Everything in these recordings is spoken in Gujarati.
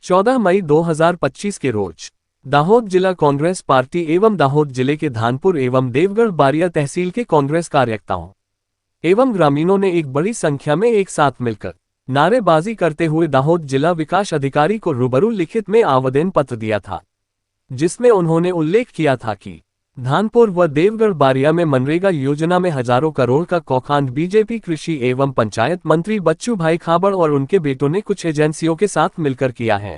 14 मई 2025 के रोज दाहोद जिला कांग्रेस पार्टी एवं दाहोद जिले के धानपुर एवं देवगढ़ बारिया तहसील के कांग्रेस कार्यकर्ताओं एवं ग्रामीणों ने एक बड़ी संख्या में एक साथ मिलकर नारेबाजी करते हुए दाहोद जिला विकास अधिकारी को रूबरू लिखित में आवेदन पत्र दिया था, जिसमें उन्होंने उल्लेख किया था कि धानपुर व देवगढ़ बारिया में मनरेगा योजना में हजारों करोड़ का कौखान बीजेपी कृषि एवं पंचायत मंत्री बच्चू भाई खाबड़ और उनके बेटों ने कुछ एजेंसियों के साथ मिलकर किया है।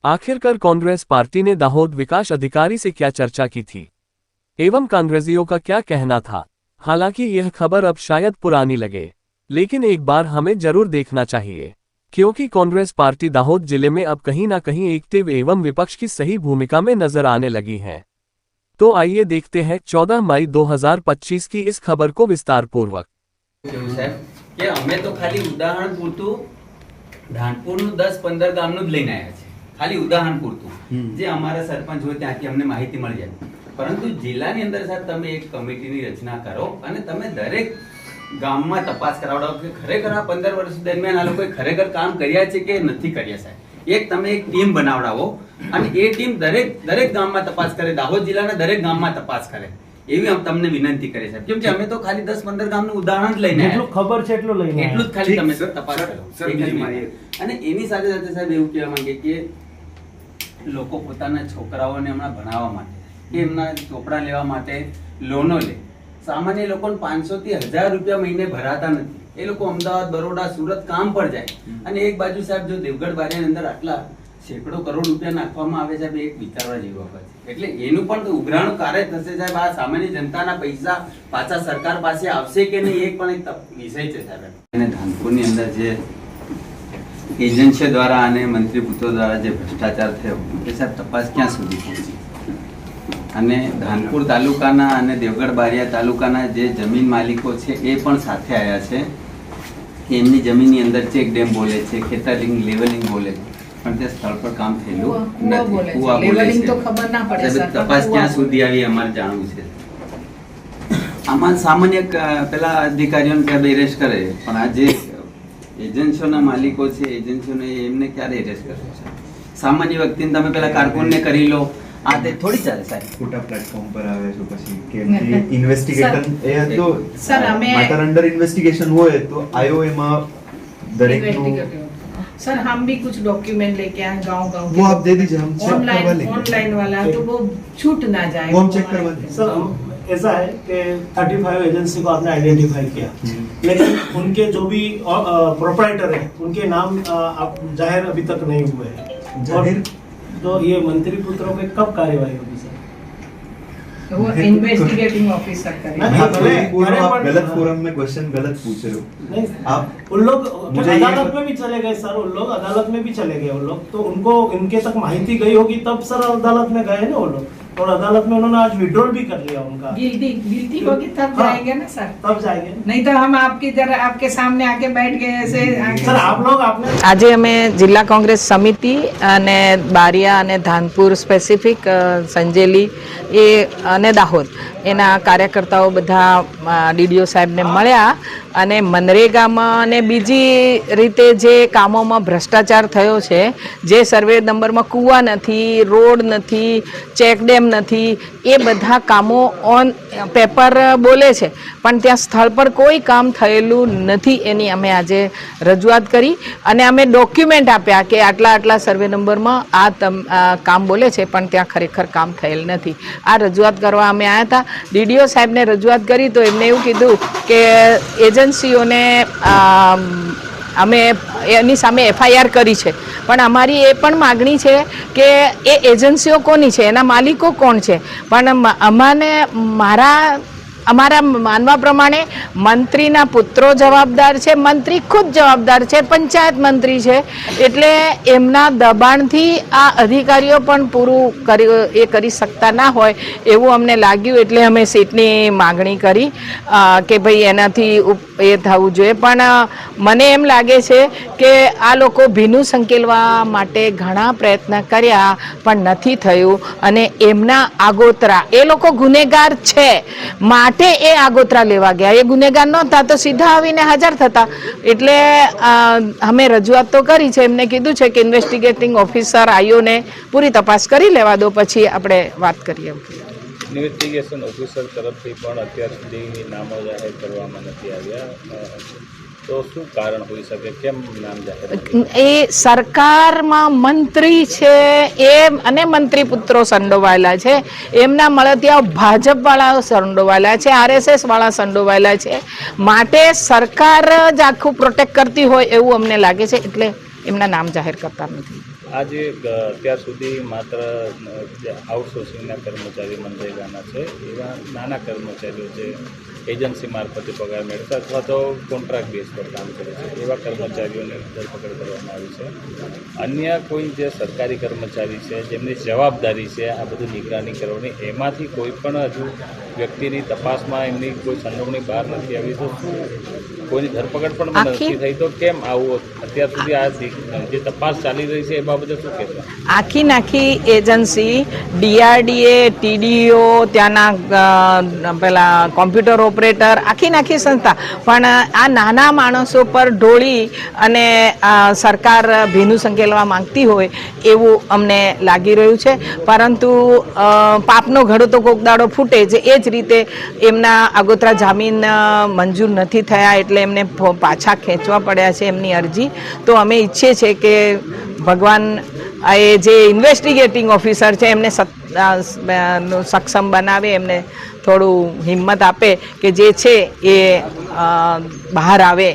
आखिरकार कांग्रेस पार्टी ने दाहोद विकास अधिकारी से क्या चर्चा की थी एवं कांग्रेसियों का क्या कहना था। हालांकि यह खबर अब शायद पुरानी लगे, लेकिन एक बार हमें जरूर देखना चाहिए, क्योंकि कांग्रेस पार्टी दाहोद जिले में अब कहीं ना कहीं एक्टिव एवं विपक्ष की सही भूमिका में नजर आने लगी है। तो आइए देखते हैं 14 मई 2025 की इस खबर को विस्तार पूर्वक। અમે તો ખાલી ઉદાહરણ પૂરતું ધાનપુરનું 10-15 ગામનું જ લઈને આવ્યા છે, ખાલી ઉદાહરણ પૂરતું જે અમારા સરપંચ હોય ત્યાંથી અમને માહિતી મળી જાય। પરંતુ જિલ્લાની અંદર સાહેબ તમે એક કમિટીની રચના કરો અને તમે દરેક ગામમાં તપાસ કરાવડાવો કે ખરેખર આ 15 વર્ષ દરમિયાન આ લોકોએ ખરેખર કામ કર્યા છે કે નથી કર્યા સાહેબ। એક તમે એક ટીમ બનાવડાવો અને એ ટીમ દરેક ગામમાં તપાસ કરે, દાહોદ જિલ્લાના દરેક ગામમાં તપાસ કરે એવી અમે તમને વિનંતી કરી સાહેબ, કેમ કે અમે તો ખાલી 10-15 ગામનું ઉદાહરણ જ લઈને જેટલું ખબર છે એટલું લઈને એટલું જ ખાલી તમે તપાસ કરો। અને એની સાથે સાથે સાહેબ એવું કહેવા માંગે કે લોકો પોતાના છોકરાઓને હમણાં ભણાવવા માટે કે એમના ચોપડા લેવા માટે લોનો લે। સામાન્ય લોકોને 500 થી 1000 રૂપિયા મહિને ભરાતા નથી। એ લોકો અમદાવાદ, બરોડા, સુરત કામ પર જાય અને એક બાજુ સાહેબ જો દેવગઢ બારિયાની અંદર આટલા સેંકડો કરોડ રૂપિયા નાખવામાં આવે સાહેબ, એક વિચારવા જેવી બાબત છે। એટલે એનું પણ ઉઘરાણું કાર્ય થશે સાહેબ। આ સામાન્ય જનતાના પૈસા પાછા સરકાર પાસે આવશે કે નહીં એ પણ એક વિષય છે સાહેબ। અને ધાનપુરની અંદર જે એજન્સીઓ દ્વારા અને મંત્રી પુત્રો દ્વારા જે ભ્રષ્ટાચાર થયો એ સાહેબ તપાસ ક્યાં સુધી પહોંચી અને ધાનપુર તાલુકાના અને દેવગઢ બારિયા તાલુકાના જે જમીન માલિકો છે એ પણ સાથે આવ્યા છે કે એમની જમીનની અંદર ચેક ડેમ બોલે છે, ખેતરલિંગ લેવલિંગ બોલે છે, પણ તે સ્થળ પર કામ થયેલું નથી। કુવા બોલે છે। તપાસ ક્યાં સુધી આવી અમારે જાણવું છે। આમાં સામાન્ય પેલા અધિકારીઓને ક્યારે એરેસ્ટ કરે, પણ આ જે એજન્સીઓના માલિકો છે એજન્સીઓને એમને ક્યારે એરેસ્ટ કરશે સાહેબ? સામાન્ય વ્યક્તિને તમે પેલા કારકુનને કરી લો, આ તે થોડી ચાલે સાહેબ। ખોટા પ્લેટફોર્મ પર આવે છે પછી કેમ કે ઇન્વેસ્ટિગેશન એ તો મેટર અંડર ઇન્વેસ્ટિગેશન હોય તો આઈઓએ માં દરેક सर हम भी कुछ डॉक्यूमेंट लेके आए गांव वो आप दे दीजिए, हम चेक करवा लेंगे। ऑनलाइन वाला तो वो छूट ना जाए, वो हम चेक करवा देंगे। सर ऐसा है कि 35 एजेंसी को आपने आइडेंटिफाई किया, लेकिन उनके जो भी प्रोप्राइटर है उनके नाम आप जाहिर अभी तक नहीं हुए हैं। जाहिर तो ये मंत्री पुत्रों पे कब कार्यवाही होगी सर? वो इन्वेस्टिगेटिंग ऑफिसर करेगा। आप गलत फोरम में क्वेश्चन गलत पूछ रहे हो। नहीं आप उन लोग अदालत में भी चले गए सर, उन लोग अदालत में भी चले गए। उन लोग तो उनको इनके तक माहिती गई होगी तब सर अदालत में गए ना वो लोग, और अदालत में उन्होंने आज विड्रॉल भी कर लिया उनका। गिल्टी होगी तब जाएंगे ना सर, तब जाएंगे, नहीं तो हम आपकी तरह आपके सामने आके बैठ गए ऐसे सर आप लोग आपने આજે અમે જિલ્લા કોંગ્રેસ સમિતિ અને બારિયા અને ધાનપુર સ્પેસિફિક સંજેલી એ અને દાહોદ એના કાર્યકર્તાઓ બધા ડીડીઓ સાહેબને મળ્યા અને મનરેગામાં અને બીજી રીતે જે કામોમાં ભ્રષ્ટાચાર થયો છે, જે સર્વે નંબરમાં કૂવા નથી, રોડ નથી, ચેક ડેમ નથી, એ બધા કામો ઓન પેપર બોલે છે પણ ત્યાં સ્થળ પર કોઈ કામ થયેલું નથી। એની અમે આજે રજૂઆત કરી અને અમે ડોક્યુમેન્ટ આપ્યા કે આટલા આટલા સર્વે નંબરમાં આ કામ બોલે છે પણ ત્યાં ખરેખર કામ થયેલ નથી। આ રજૂઆત કરવા અમે આવ્યા હતા। ડીડીઓ સાહેબને રજૂઆત કરી તો એમને એવું કીધું કે એજન્સીઓને અમે એની સામે એફઆઈઆર કરી છે, પણ અમારી એ પણ માગણી છે કે એ એજન્સીઓ કોની છે, એના માલિકો કોણ છે। પણ અમારા માનવા પ્રમાણે મંત્રીના પુત્રો જવાબદાર છે, મંત્રી ખુદ જવાબદાર છે, પંચાયત મંત્રી છે, એટલે એમના દબાણથી આ અધિકારીઓ પણ પૂરું કરી શકતા ના હોય એવું અમને લાગ્યું, એટલે અમે સીટની માગણી કરી કે ભાઈ એનાથી એ થવું જોઈએ। પણ મને એમ લાગે છે કે આ લોકો ભીનું સંકેલવા માટે ઘણા પ્રયત્ન કર્યા પણ નથી થયું અને એમના આગોતરા એ લોકો ગુનેગાર છે, માટે એ આગોતરા લેવા ગયા. એ ગુનેગાર નહોતા તો સીધા આવીને હાજર થતા. એટલે અમે રજૂઆત તો કરી છે, એમને કીધું છે કે ઇન્વેસ્ટિગેટિંગ ઓફિસર આઈઓને પૂરી તપાસ કરી લેવા દો, પછી આપણે વાત કરીએ. ઇન્વેસ્ટિગેશન ઓફિસર તરફથી પણ અત્યાર સુધી નામો જાહેર કરવામાં નથી આવ્યા, તો શું કારણ હોઈ શકે, કેમ નામ જાહેર? એ સરકારમાં મંત્રી છે એ અને મંત્રી પુત્રો સંડોવાયેલા છે, એમના મળતિયાઓ ભાજપ વાળાઓ સંડોવાયેલા છે, RSS વાળા સંડોવાયેલા છે, માટે સરકાર જ આખું પ્રોટેક્ટ કરતી હોય એવું અમને લાગે છે, એટલે એમના નામ જાહેર કરતા નથી. આજે અત્યાર સુધી માત્ર આઉટસોર્સિંગના કર્મચારી મનરેગાના છે, એવા નાના કર્મચારીઓ છે એજન્સી મારફતે પગાર મેળવતા અથવા તો કોન્ટ્રાક્ટ બેઝ પર કામ કરે છે, એવા કર્મચારીઓને ધરપકડ કરવામાં આવી છે. અન્ય કોઈ જે સરકારી કર્મચારી છે જેમની જવાબદારી છે આ બધું નિગરાની કરવાની, એમાંથી કોઈ પણ હજુ વ્યક્તિની તપાસમાં એમની કોઈ સંડોવણી બહાર નથી આવી, તો કોઈની ધરપકડ પણ નથી થઈ, તો કેમ આવું અત્યાર સુધી આ જે તપાસ ચાલી રહી છે એ બાબતે શું કહેશો? આખી એજન્સી DRDA, TDO, ત્યાંના પેલા કોમ્પ્યુટર ઓપરેટર, આખી સંસ્થા પણ આ નાના માણસો પર ઢોળી અને સરકાર ભીનું સંકેલવા માંગતી હોય એવું અમને લાગી રહ્યું છે. પરંતુ પાપનો ઘડો તો કોક દાડો ફૂટે છે, એ જ રીતે એમના આગોતરા જામીન મંજૂર નથી થયા એટલે એમને પાછા ખેંચવા પડ્યા છે એમની અરજી. તો અમે ઈચ્છીએ છીએ કે ભગવાન એ જે ઇન્વેસ્ટિગેટિંગ ઓફિસર છે એમને સક્ષમ બનાવે, એમને થોડું હિંમત આપે કે જે છે એ બહાર આવે,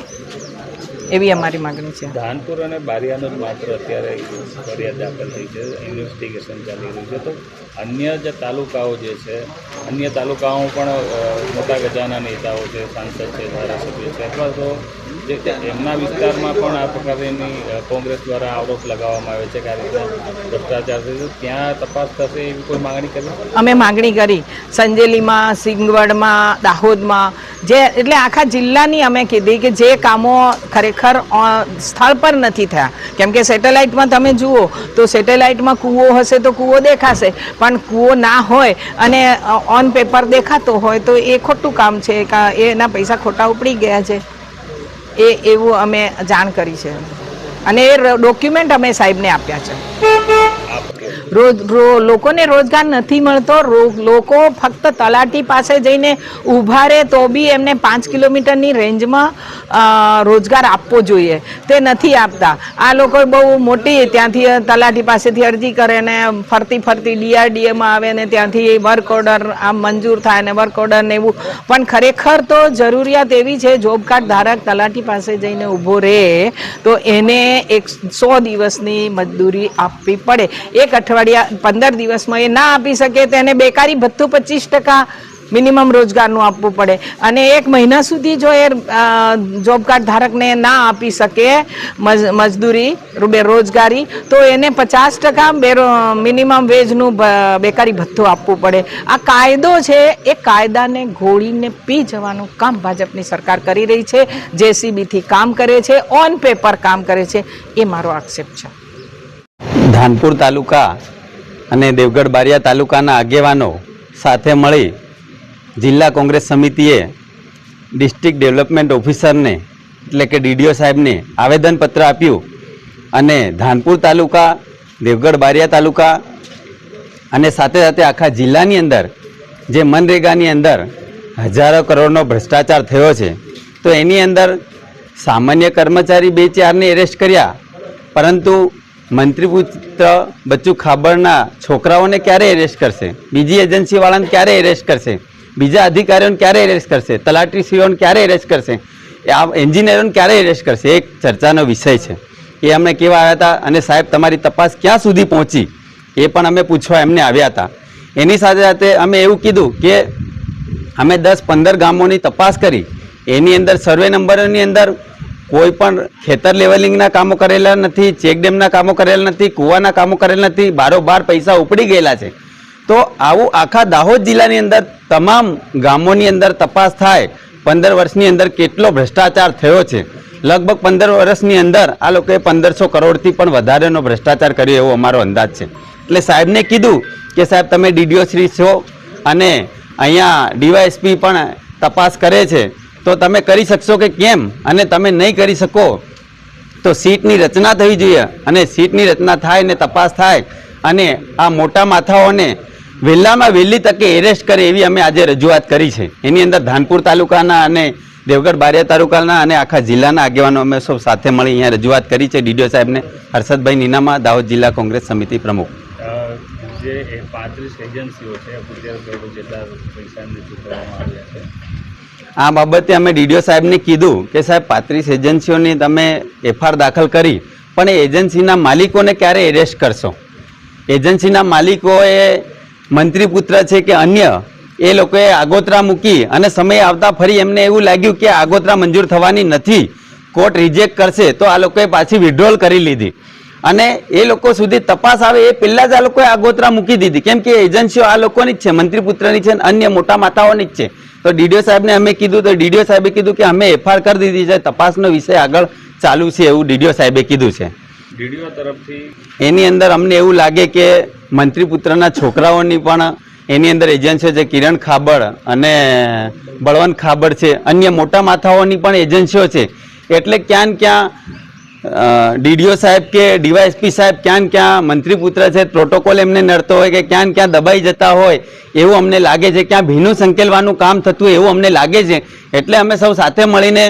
એવી અમારી માગણી છે. ધાનપુર અને બારિયાનો જ માત્ર અત્યારે ફરિયાદ દાખલ થઈ છે, ઇન્વેસ્ટિગેશન ચાલી રહ્યું છે, તો અન્ય જે તાલુકાઓ જે છે, અન્ય તાલુકાઓ પણ મોટા ગજાના નેતાઓ છે, સાંસદ છે, ધારાસભ્ય છે, અથવા તો જે એમના વિસ્તારમાં પણ આ પ્રકારની કોંગ્રેસ દ્વારા આરોપ લગાવવામાં આવે છે કે આ રીતના ભ્રષ્ટાચાર છે, ત્યાં તપાસ થશે એવી કોઈ માગણી કરી? અમે માગણી કરી સંજેલીમાં, સિંગવડમાં, દાહોદમાં, જે એટલે આખા જિલ્લાની અમે કીધી કે જે કામો ખરેખર સ્થળ પર નથી થયા. કેમ કે સેટેલાઇટમાં તમે જુઓ તો સેટેલાઇટમાં કૂવો હશે તો કૂવો દેખાશે, પણ કૂવો ના હોય અને ઓન પેપર દેખાતો હોય તો એ ખોટું કામ છે, એના પૈસા ખોટા ઉપડી ગયા છે, એવું અમે જાણ કરી છે અને એ ડોક્યુમેન્ટ અમે સાહેબને આપ્યા છે. લોકોને રોજગાર નથી મળતો, લોકો ફક્ત તલાટી પાસે જઈને ઊભા રહે તો બી એમને 5 કિલોમીટરની રેન્જમાં રોજગાર આપવો જોઈએ, તે નથી આપતા. આ લોકો બહુ મોટી ત્યાંથી તલાટી પાસેથી અરજી કરે ને ફરતી DRDAમાં આવે ને ત્યાંથી વર્ક ઓર્ડર આમ મંજૂર થાય ને વર્ક ઓર્ડર ને એવું, પણ ખરેખર તો જરૂરિયાત એવી છે જોબ કાર્ડ ધારક તલાટી પાસે જઈને ઊભો રહે તો એને 100 દિવસની મજદૂરી આપવી પડે. એક અઠવાડિયા 15 દિવસમાં એ ના આપી શકે તો એને બેકારી ભથ્થું 25% મિનિમમ રોજગારનું આપવું પડે, અને 1 મહિના સુધી જો એ જોબ કાર્ડ ધારકને ના આપી શકે મજદૂરી રોજગારી તો એને 50% મિનિમમ વેજનું બેકારી ભથ્થું આપવું પડે. આ કાયદો છે એ કાયદાને ઘોળીને પી જવાનું કામ ભાજપની સરકાર કરી રહી છે, JCBથી કામ કરે છે, ઓન પેપર કામ કરે છે, એ મારો આક્ષેપ છે. ધાનપુર તાલુકા અને દેવગઢ બારિયા તાલુકાના આગેવાનો સાથે મળી જિલ્લા કોંગ્રેસ સમિતિએ ડિસ્ટ્રિક્ટ ડેવલપમેન્ટ ઓફિસરને એટલે કે DDO સાહેબને આવેદનપત્ર આપ્યું અને ધાનપુર તાલુકા, દેવગઢ બારિયા તાલુકા અને સાથે સાથે આખા જિલ્લાની અંદર જે મનરેગાની અંદર હજારો કરોડનો ભ્રષ્ટાચાર થયો છે તો એની અંદર સામાન્ય કર્મચારી 2-4ને એરેસ્ટ કર્યા, પરંતુ મંત્રીપુત્ર બચ્ચુ ખાબડના છોકરાઓને ક્યારે એરેસ્ટ કરશે? બીજી એજન્સીવાળાને ક્યારે એરેસ્ટ કરશે? બીજા અધિકારીઓને ક્યારે એરેસ્ટ કરશે? તલાટીશ્રીઓને ક્યારે એરેસ્ટ કરશે? આ એન્જિનિયરોને ક્યારે એરેસ્ટ કરશે? એક ચર્ચાનો વિષય છે. એ અમને કહેવા આવ્યા હતા અને સાહેબ તમારી તપાસ ક્યાં સુધી પહોંચી એ પણ અમે પૂછવા એમને આવ્યા હતા. એની સાથે સાથે અમે એવું કીધું કે અમે 10-15 ગામોની તપાસ કરી, એની અંદર સર્વે નંબરોની અંદર કોઈ પણ ખેતર લેવલિંગના કામો કરેલા નથી, ચેકડેમના કામો કરેલા નથી, કૂવાના કામો કરેલા નથી, બારોબાર પૈસા ઉપડી ગયેલા છે. તો આવું આખા દાહોદ જિલ્લાની અંદર તમામ ગામોની અંદર તપાસ થાય, 15 વર્ષની અંદર કેટલો ભ્રષ્ટાચાર થયો છે. લગભગ 15 વર્ષની અંદર આ લોકોએ 1500 કરોડથી પણ વધારેનો ભ્રષ્ટાચાર કર્યો એવો અમારો અંદાજ છે. એટલે સાહેબને કીધું કે સાહેબ તમે DDO શ્રી છો અને અહીંયા ડીવાયએસપી પણ તપાસ કરે છે તો તમે કરી શકશો કે કેમ? અને તમે નહીં કરી શકો તો સીટની રચના થવી જોઈએ, અને સીટની રચના થાય ને તપાસ થાય અને આ મોટા માથાઓને વહેલામાં વહેલી તકે એરેસ્ટ કરે એવી અમે આજે રજૂઆત કરી છે. એની અંદર ધાનપુર તાલુકાના અને દેવગઢ બારિયા તાલુકાના અને આખા જિલ્લાના આગેવાનો અમે સૌ સાથે મળી અહીંયા રજૂઆત કરી છે ડીડીઓ સાહેબને. હર્ષદભાઈ નીનામા, દાહોદ જિલ્લા કોંગ્રેસ સમિતિ પ્રમુખ. જે 35 એજન્સીઓ છે 11 કરોડ જેટલા પૈસાને ચૂકવવામાં આવ્યા છે. આ બાબતે અમે ડીડીઓ સાહેબને કીધું કે સાહેબ 35 એજન્સીઓની તમે એફઆઈઆર દાખલ કરી, પણ એ એજન્સીના માલિકોને ક્યારે એરેસ્ટ કરશો? એજન્સીના માલિકો એ મંત્રી પુત્ર છે કે અન્ય, એ લોકોએ આગોતરા મૂકી અને સમય આવતા ફરી એમને એવું લાગ્યું કે આગોતરા મંજૂર થવાની નથી, કોર્ટ રિજેક્ટ કરશે, તો આ લોકોએ પાછી વિડ્રોલ કરી લીધી અને એ લોકો સુધી તપાસ આવે એ પહેલા જ આ લોકોએ આગોતરા મૂકી દીધી. કેમ કે એજન્સીઓ આ લોકોની જ છે, મંત્રી પુત્રની છે, અન્ય મોટા માતાઓની જ છે. તો ડીડીઓ સાહેબને અમે કીધું તો ડીડીઓ સાહેબે કીધું કે અમે એફઆઈઆર કરી દીધી છે, તપાસનો વિષય આગળ ચાલુ છે એવું ડીડીઓ સાહેબે કીધું છે. ડીડીઓ તરફથી એની અંદર અમને એવું લાગે કે મંત્રી પુત્રના છોકરાઓની પણ એની અંદર એજન્સીઓ છે, કિરણ ખાબડ અને બળવંત ખાબડ છે, અન્ય મોટા માથાઓની પણ એજન્સીઓ છે. એટલે ક્યાં ક્યાં ડીડીઓ સાહેબ કે ડીવાયએસપી સાહેબ ક્યાં મંત્રી પુત્ર છે, પ્રોટોકોલ એમને નડતો હોય કે ક્યાં દબાઈ જતા હોય એવું અમને લાગે છે, ક્યાં ભીનું સંકેલવાનું કામ થતું હોય એવું અમને લાગે છે. એટલે અમે સૌ સાથે મળીને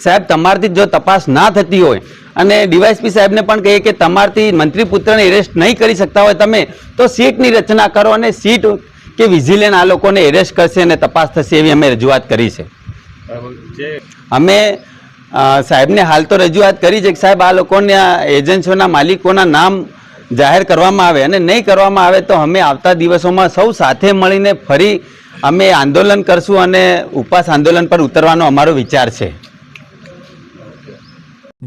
સાહેબ તમારથી જો તપાસ ના થતી હોય અને ડીવાયએસપી સાહેબને પણ કહીએ કે તમારથી મંત્રી પુત્રને એરેસ્ટ નહીં કરી શકતા હોય તમે, તો સીટની રચના કરો અને સીટ કે વિજિલન્સ આ લોકોને એરેસ્ટ કરશે અને તપાસ થશે એવી અમે રજૂઆત કરી છે. અમે સાહેબને હાલ તો રજૂઆત કરી છે કે સાહેબ આ લોકોના એજન્સીઓના માલિકોના નામ જાહેર કરવામાં આવે, અને નહીં કરવામાં આવે તો અમે આવતા દિવસોમાં સૌ સાથે મળીને ફરી અમે આંદોલન કરશું અને ઉપવાસ આંદોલન પર ઉતરવાનો અમારો વિચાર છે.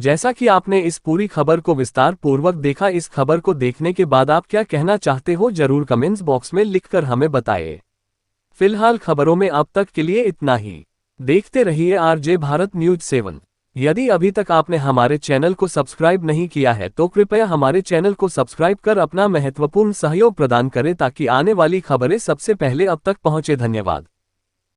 जैसा कि आपने इस पूरी खबर को विस्तार पूर्वक देखा, इस खबर को देखने के बाद आप क्या कहना चाहते हो जरूर कमेंट्स बॉक्स में लिखकर हमें बताएं. फिलहाल खबरों में अब तक के लिए इतना ही. देखते रहिए आरजे भारत न्यूज 7. यदि अभी तक आपने हमारे चैनल को सब्सक्राइब नहीं किया है तो कृपया हमारे चैनल को सब्सक्राइब कर अपना महत्वपूर्ण सहयोग प्रदान करें ताकि आने वाली खबरें सबसे पहले अब तक पहुंचे. धन्यवाद.